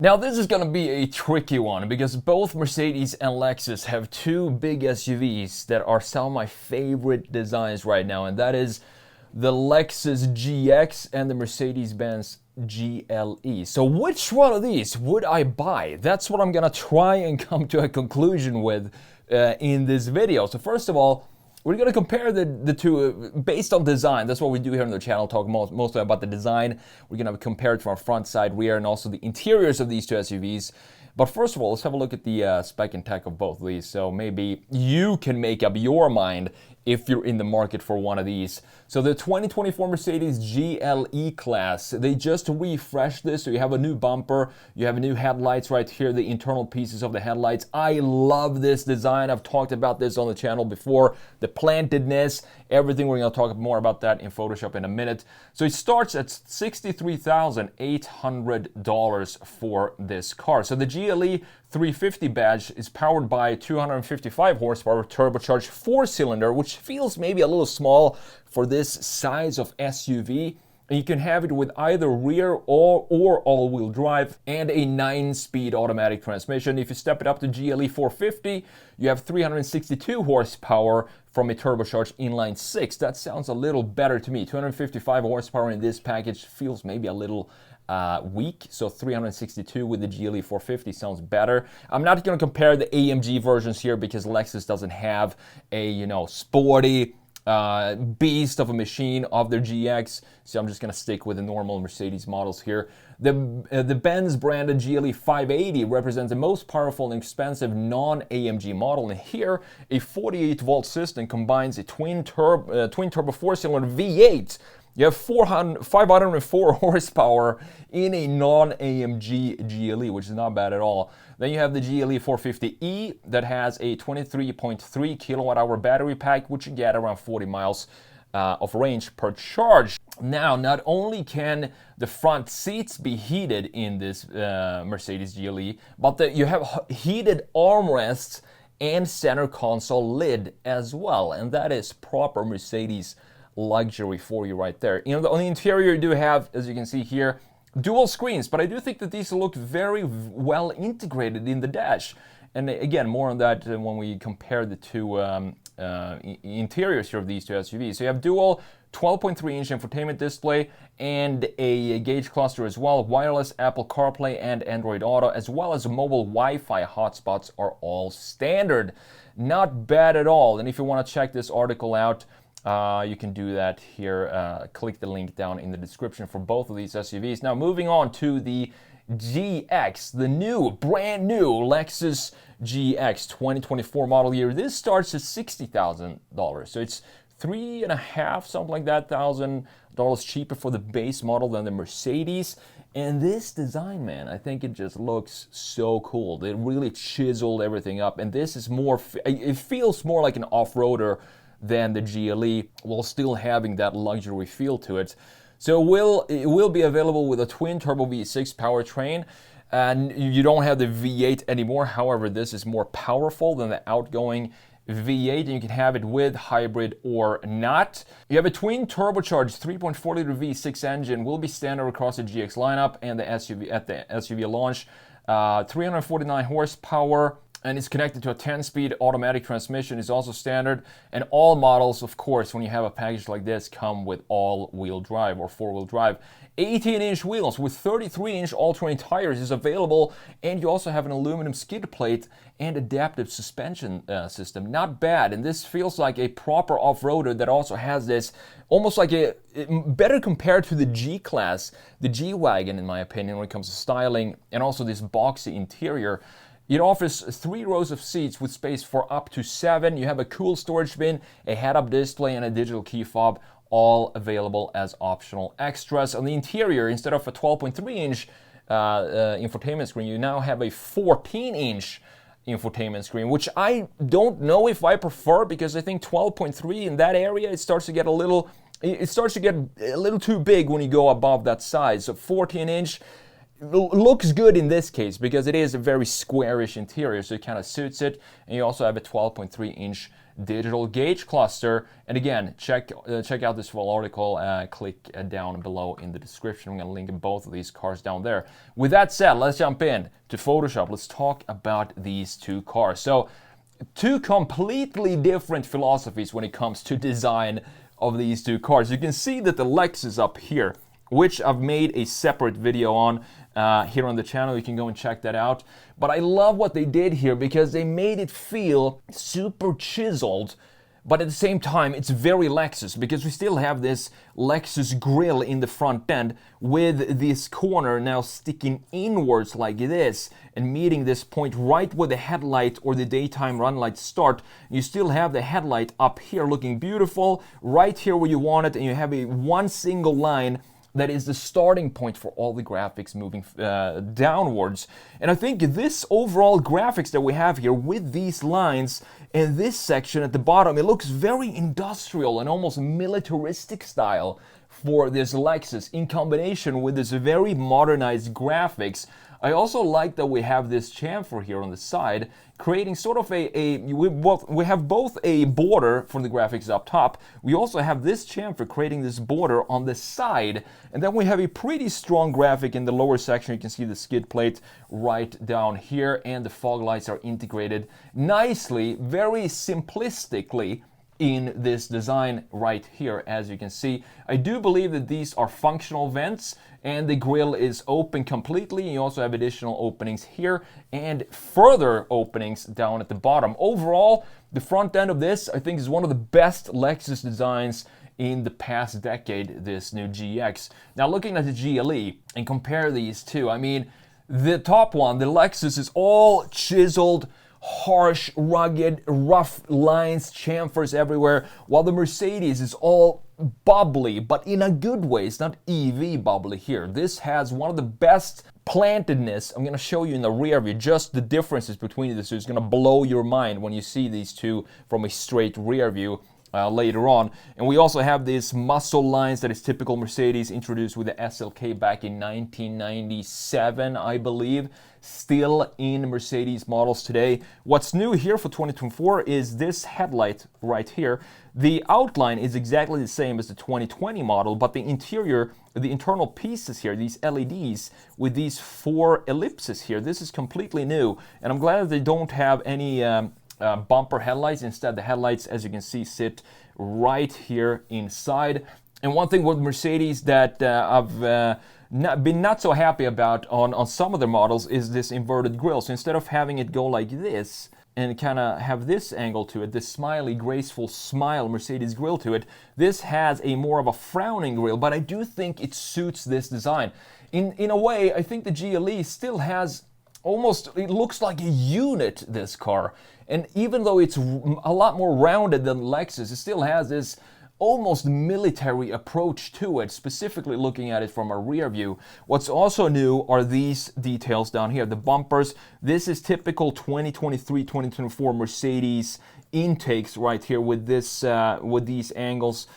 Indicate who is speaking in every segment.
Speaker 1: Now this is gonna be a tricky one because both Mercedes and Lexus have two big SUVs that are some of my favorite designs right now, and that is the Lexus GX and the Mercedes-Benz GLE. So which one of these would I buy? That's what I'm gonna try and come to a conclusion with in this video. So first of all, we're going to compare the two based on design. That's what we do here on the channel, talk mostly about the design. We're going to compare it from our front, side, rear, and also the interiors of these two SUVs. But first of all, let's have a look at the spec and tech of both of these. So maybe you can make up your mind if you're in the market for one of these. So the 2024 Mercedes GLE class, they just refreshed this. So you have a new bumper, you have new headlights right here, the internal pieces of the headlights. I love this design. I've talked about this on the channel before. The plantedness, everything. We're going to talk more about that in Photoshop in a minute. So it starts at $63,800 for this car. So the GLE 350 badge is powered by 255 horsepower turbocharged four-cylinder, which feels maybe a little small for this size of SUV. And you can have it with either rear or all-wheel drive and a 9-speed automatic transmission. If you step it up to GLE 450, you have 362 horsepower from a turbocharged inline 6. That sounds a little better to me. 255 horsepower in this package feels maybe a little weak, so 362 with the GLE 450 sounds better. I'm not going to compare the AMG versions here because Lexus doesn't have a sporty beast of a machine of their GX, so I'm just going to stick with the normal Mercedes models here. The Benz branded GLE 580 represents the most powerful and expensive non-AMG model, and here a 48-volt system combines a twin turbo four-cylinder V8. You have 504 horsepower in a non-AMG GLE, which is not bad at all. Then you have the GLE 450e that has a 23.3 kilowatt-hour battery pack, which you get around 40 miles of range per charge. Now, not only can the front seats be heated in this Mercedes GLE, but you have heated armrests and center console lid as well, and that is proper Mercedes luxury for you right there. On the interior, you do have, as you can see here, dual screens, but I do think that these look very well integrated in the dash. And again, more on that when we compare the two interiors here of these two SUVs. So you have dual 12.3-inch infotainment display and a gauge cluster as well. Wireless Apple CarPlay and Android Auto, as well as mobile Wi-Fi hotspots are all standard. Not bad at all. And if you want to check this article out, you can do that here. Click the link down in the description for both of these SUVs. Now, moving on to the GX, the brand new Lexus GX 2024 model year. This starts at $60,000. So it's $3,500, something like that, $1,000 cheaper for the base model than the Mercedes. And this design, man, I think it just looks so cool. They really chiseled everything up. And this is more, it feels more like an off-roader than the GLE, while still having that luxury feel to it. So it will be available with a twin turbo V6 powertrain, and you don't have the V8 anymore. However, this is more powerful than the outgoing V8, and you can have it with hybrid or not. You have a twin turbocharged 3.4-liter V6 engine, will be standard across the GX lineup and the SUV at the SUV launch. 349 horsepower. And it's connected to a 10-speed automatic transmission is also standard. And all models, of course, when you have a package like this, come with all-wheel drive or four-wheel drive. 18-inch wheels with 33-inch all-terrain tires is available, and you also have an aluminum skid plate and adaptive suspension system. Not bad, and this feels like a proper off-roader that also has this almost like better compared to the G-Class, the G-Wagon in my opinion, when it comes to styling, and also this boxy interior. It offers 3 rows of seats with space for up to 7. You have a cool storage bin, a head-up display, and a digital key fob, all available as optional extras. On the interior, instead of a 12.3-inch infotainment screen, you now have a 14-inch infotainment screen, which I don't know if I prefer, because I think 12.3 in that area, it starts to get a little too big when you go above that size. So 14-inch looks good in this case because it is a very squarish interior, so it kind of suits it. And you also have a 12.3-inch digital gauge cluster. And again, check out this full article. Click down below in the description. I'm going to link both of these cars down there. With that said, let's jump in to Photoshop. Let's talk about these two cars. So, two completely different philosophies when it comes to design of these two cars. You can see that the Lexus up here, which I've made a separate video on here on the channel. You can go and check that out. But I love what they did here because they made it feel super chiseled, but at the same time, it's very Lexus because we still have this Lexus grille in the front end with this corner now sticking inwards like this and meeting this point right where the headlight or the daytime run lights start. You still have the headlight up here looking beautiful, right here where you want it, and you have one single line that is the starting point for all the graphics moving downwards. And I think this overall graphics that we have here with these lines and this section at the bottom, it looks very industrial and almost militaristic style for this Lexus in combination with this very modernized graphics. I also like that we have this chamfer here on the side, creating sort of we have both a border for the graphics up top. We also have this chamfer creating this border on the side. And then we have a pretty strong graphic in the lower section. You can see the skid plate right down here, and the fog lights are integrated nicely, very simplistically in this design right here, as you can see. I do believe that these are functional vents, and the grille is open completely. You also have additional openings here and further openings down at the bottom. Overall, the front end of this, I think, is one of the best Lexus designs in the past decade, this new GX. Now, looking at the GLE and compare these two, I mean, the top one, the Lexus, is all chiseled, harsh, rugged, rough lines, chamfers everywhere, while the Mercedes is all bubbly, but in a good way. It's not EV bubbly here. This has one of the best plantedness. I'm going to show you in the rear view just the differences between the two. It's going to blow your mind when you see these two from a straight rear view later on. And we also have these muscle lines that is typical Mercedes, introduced with the SLK back in 1997, I believe. Still in Mercedes models today. What's new here for 2024 is this headlight right here. The outline is exactly the same as the 2020 model, but the interior, the internal pieces here, these LEDs with these 4 ellipses here, this is completely new. And I'm glad that they don't have any bumper headlights. Instead, the headlights, as you can see, sit right here inside. And one thing with Mercedes that I've been not so happy about on some of their models is this inverted grille. So instead of having it go like this and kind of have this angle to it, this smiley, graceful smile Mercedes grille to it, this has a more of a frowning grille, but I do think it suits this design. In a way, I think the GLE still has almost, it looks like a unit, this car. And even though it's a lot more rounded than Lexus, it still has this almost military approach to it, specifically looking at it from a rear view. What's also new are these details down here, the bumpers. This is typical 2023-2024 Mercedes intakes right here with this with these angles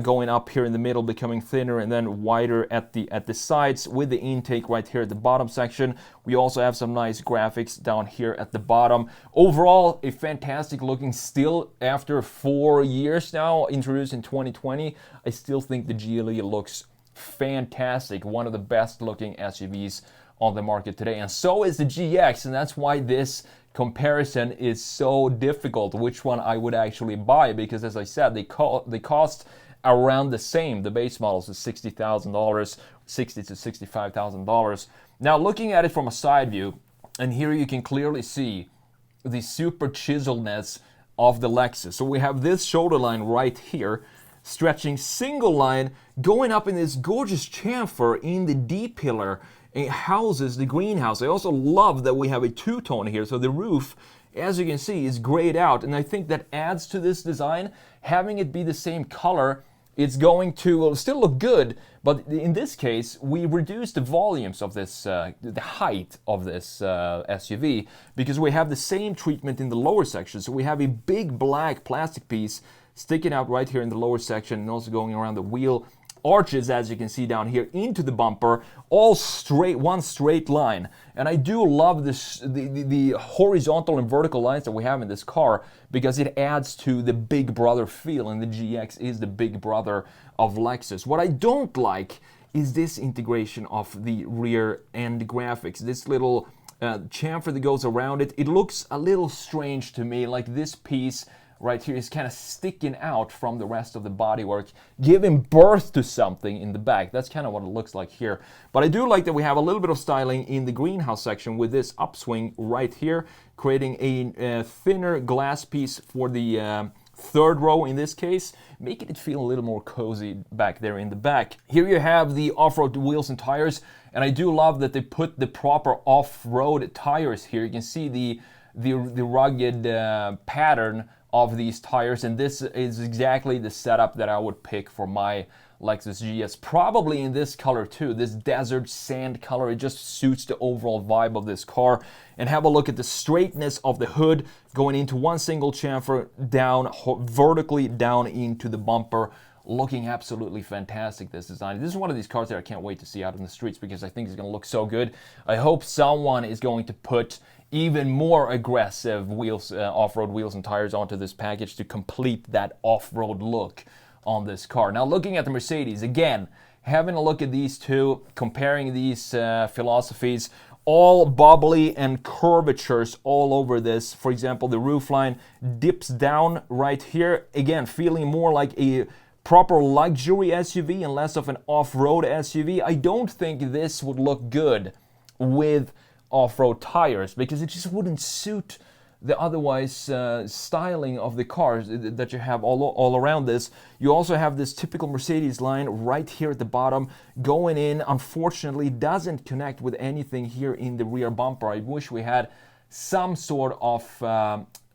Speaker 1: going up here in the middle, becoming thinner and then wider at the sides with the intake right here at the bottom section. We also have some nice graphics down here at the bottom. Overall, a fantastic looking, still after 4 years now, introduced in 2020. I still think the GLE looks fantastic, one of the best looking SUVs on the market today, and so is the GX, and that's why this comparison is so difficult, which one I would actually buy, because as I said, they cost around the same. The base models is $60,000, $60,000 to $65,000. Now, looking at it from a side view, and here you can clearly see the super chiseledness of the Lexus. So we have this shoulder line right here, stretching single line, going up in this gorgeous chamfer in the D-pillar. It houses the greenhouse. I also love that we have a two-tone here, so the roof, as you can see, is grayed out, and I think that adds to this design. Having it be the same color, it's going to still look good, but in this case, we reduce the volumes of this, the height of this SUV, because we have the same treatment in the lower section. So we have a big black plastic piece sticking out right here in the lower section and also going around the wheel arches, as you can see down here, into the bumper, all straight, one straight line. And I do love this, the horizontal and vertical lines that we have in this car, because it adds to the big brother feel, and the GX is the big brother of Lexus. What I don't like is this integration of the rear end graphics, this little chamfer that goes around it. It looks a little strange to me, like this piece right here is kind of sticking out from the rest of the bodywork, giving birth to something in the back. That's kind of what it looks like here. But I do like that we have a little bit of styling in the greenhouse section with this upswing right here, creating a thinner glass piece for the third row in this case, making it feel a little more cozy back there in the back. Here you have the off-road wheels and tires, and I do love that they put the proper off-road tires here. You can see the rugged pattern of these tires, and this is exactly the setup that I would pick for my Lexus GS, probably in this color too, this desert sand color. It just suits the overall vibe of this car. And have a look at the straightness of the hood going into one single chamfer down vertically down into the bumper, looking absolutely fantastic, this design. This is one of these cars that I can't wait to see out in the streets, because I think it's going to look so good. I hope someone is going to put even more aggressive wheels, off-road wheels and tires onto this package to complete that off-road look on this car. Now, looking at the Mercedes, again, having a look at these two, comparing these philosophies, all bubbly and curvatures all over this. For example, the roofline dips down right here, again, feeling more like a proper luxury SUV and less of an off-road SUV. I don't think this would look good with off-road tires, because it just wouldn't suit the otherwise styling of the cars that you have all around this. You also have this typical Mercedes line right here at the bottom going in. Unfortunately, doesn't connect with anything here in the rear bumper. I wish we had some sort of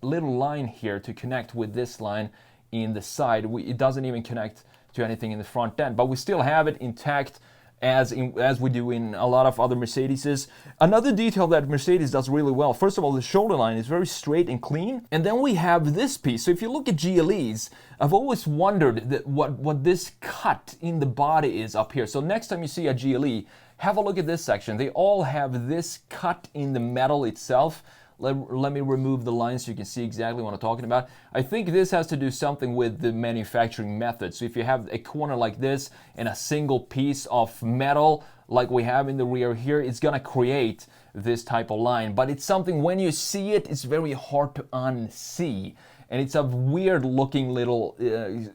Speaker 1: little line here to connect with this line in the side. It doesn't even connect to anything in the front end, but we still have it intact, as we do in a lot of other Mercedeses. Another detail that Mercedes does really well, first of all, the shoulder line is very straight and clean. And then we have this piece. So if you look at GLEs, I've always wondered what this cut in the body is up here. So next time you see a GLE, have a look at this section. They all have this cut in the metal itself. Let me remove the line so you can see exactly what I'm talking about. I think this has to do something with the manufacturing method. So if you have a corner like this and a single piece of metal like we have in the rear here, it's gonna create this type of line. But it's something, when you see it, it's very hard to unsee. And it's a weird looking little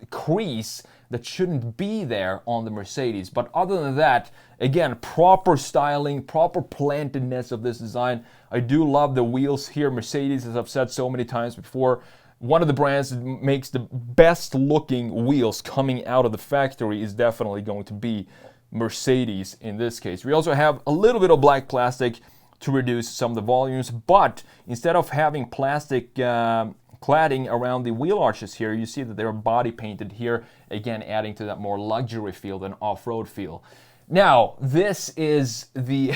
Speaker 1: crease that shouldn't be there on the Mercedes. But other than that, again, proper styling, proper plantedness of this design. I do love the wheels here. Mercedes, as I've said so many times before, one of the brands that makes the best looking wheels coming out of the factory is definitely going to be Mercedes in this case. We also have a little bit of black plastic to reduce some of the volumes, but instead of having plastic cladding around the wheel arches here, you see that they're body painted here, again adding to that more luxury feel than off-road feel. Now, this is the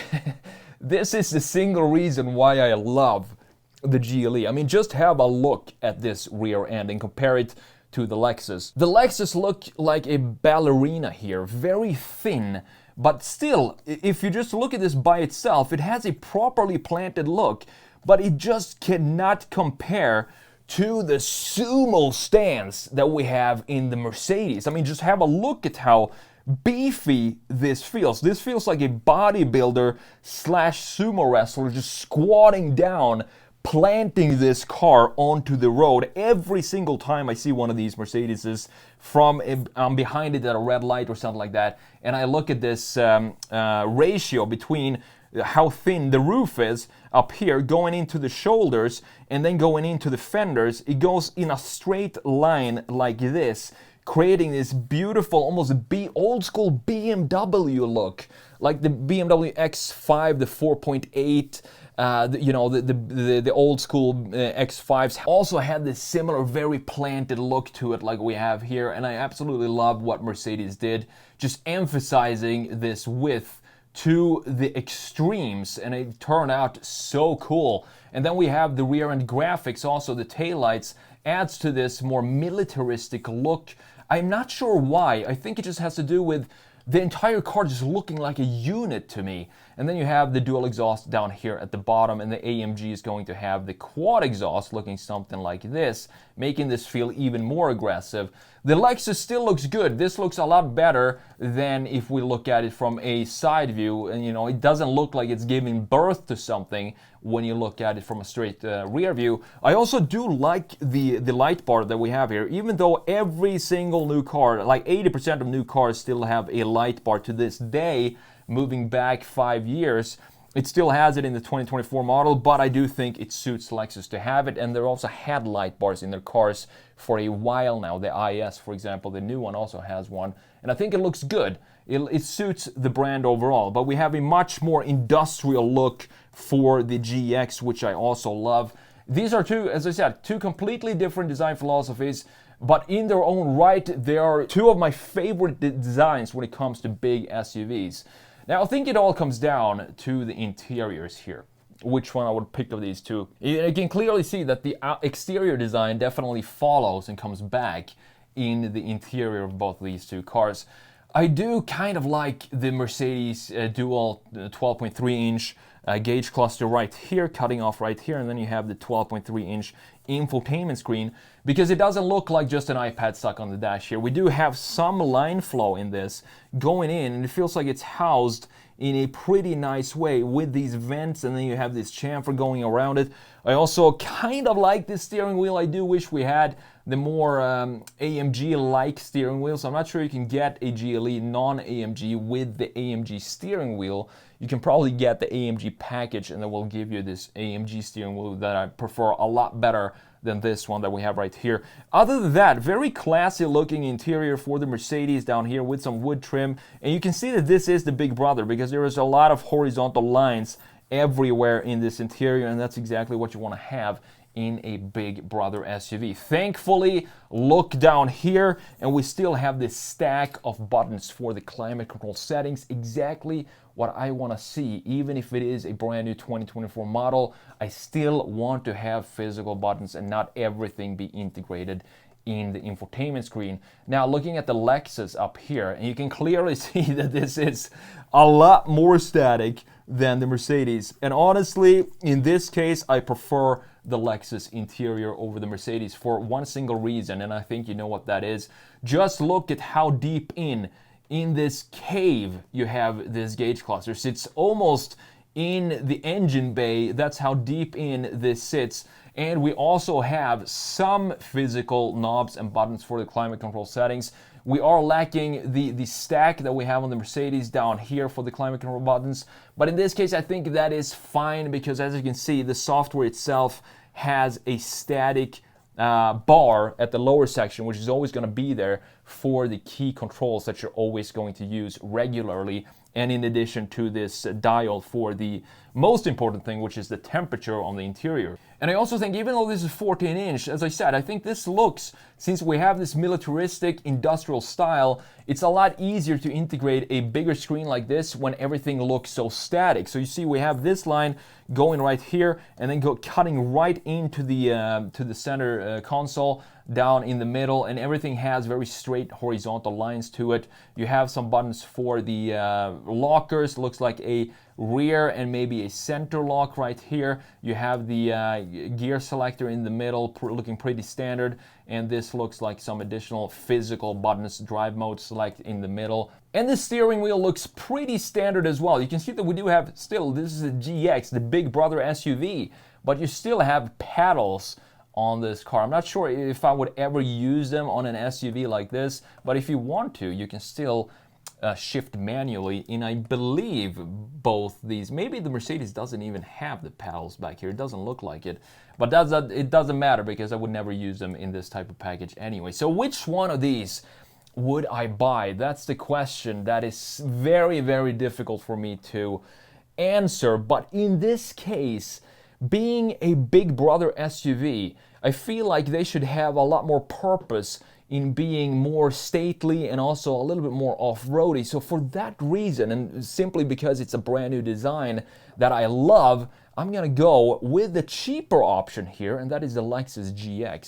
Speaker 1: this is the single reason why I love the GLE. I mean, just have a look at this rear end and compare it to the Lexus. The Lexus look like a ballerina here, very thin, but still, if you just look at this by itself, it has a properly planted look, but it just cannot compare to the sumo stance that we have in the Mercedes. I mean, just have a look at how beefy this feels. This feels like a bodybuilder slash sumo wrestler just squatting down, planting this car onto the road. Every single time I see one of these Mercedeses from behind it at a red light or something like that, and I look at this ratio between how thin the roof is up here going into the shoulders and then going into the fenders, it goes in a straight line like this, creating this beautiful, almost old school BMW look, like the BMW X5, the 4.8. The old school X5s also had this similar, very planted look to it like we have here, and I absolutely love what Mercedes did, just emphasizing this width to the extremes, and it turned out so cool. And then we have the rear end graphics also. The taillights adds to this more militaristic look. I'm not sure why. I think it just has to do with the entire car just looking like a unit to me. And then you have the dual exhaust down here at the bottom, and the AMG is going to have the quad exhaust looking something like this, making this feel even more aggressive. The Lexus still looks good. This looks a lot better than if we look at it from a side view, and it doesn't look like it's giving birth to something when you look at it from a straight rear view. I also do like the light bar that we have here, even though every single new car, like 80% of new cars, still have a light bar to this day. Moving back 5 years, it still has it in the 2024 model, but I do think it suits Lexus to have it, and they also had light bars in their cars for a while now. The IS, for example, the new one also has one, and I think it looks good. It suits the brand overall, but we have a much more industrial look for the GX, which I also love. These are two, as I said, two completely different design philosophies, but in their own right, they are two of my favorite designs when it comes to big SUVs. Now, I think it all comes down to the interiors here. Which one I would pick of these two. You can clearly see that the exterior design definitely follows and comes back in the interior of both of these two cars. I do kind of like the Mercedes dual 12.3-inch gauge cluster right here, cutting off right here, and then you have the 12.3-inch infotainment screen, because it doesn't look like just an iPad stuck on the dash here. We do have some line flow in this going in, and it feels like it's housed in a pretty nice way with these vents, and then you have this chamfer going around it. I also kind of like this steering wheel. I do wish we had the more AMG-like steering wheel, so I'm not sure you can get a GLE non-AMG with the AMG steering wheel. You can probably get the AMG package, and then we'll give you this AMG steering wheel that I prefer a lot better than this one that we have right here. Other than that, very classy looking interior for the Mercedes down here with some wood trim, and you can see that this is the big brother because there is a lot of horizontal lines everywhere in this interior, and that's exactly what you want to have in a big brother SUV. Thankfully, look down here, and we still have this stack of buttons for the climate control settings, exactly what I want to see. Even if it is a brand new 2024 model, I still want to have physical buttons and not everything be integrated in the infotainment screen. Now, looking at the Lexus up here, and you can clearly see that this is a lot more static than the Mercedes. And honestly, in this case, I prefer the Lexus interior over the Mercedes for one single reason, and I think you know what that is. Just look at how deep in this cave you have this gauge cluster. It sits almost in the engine bay. That's how deep in this sits. And we also have some physical knobs and buttons for the climate control settings. We are lacking the stack that we have on the Mercedes down here for the climate control buttons. But in this case, I think that is fine because, as you can see, the software itself has a static bar at the lower section, which is always going to be there for the key controls that you're always going to use regularly. And in addition to this dial for the most important thing, which is the temperature on the interior. And I also think, even though this is 14-inch, as I said, I think this looks, since we have this militaristic industrial style, it's a lot easier to integrate a bigger screen like this when everything looks so static. So you see we have this line going right here and then cutting right into the center console down in the middle, and everything has very straight horizontal lines to it. You have some buttons for the lockers, looks like a rear and maybe a center lock right here. You have the gear selector in the middle, looking pretty standard, and this looks like some additional physical buttons, drive mode select in the middle. And the steering wheel looks pretty standard as well. You can see that we do have still, this is a GX, the big brother SUV, but you still have paddles on this car. I'm not sure if I would ever use them on an SUV like this, but if you want to, you can still shift manually in, I believe, both these. Maybe the Mercedes doesn't even have the paddles back here. It doesn't look like it, but it doesn't matter because I would never use them in this type of package anyway. So which one of these would I buy? That's the question that is very, very difficult for me to answer. But in this case, being a big brother SUV, I feel like they should have a lot more purpose in being more stately and also a little bit more off-roady. So for that reason, and simply because it's a brand new design that I love, I'm gonna go with the cheaper option here, and that is the Lexus GX.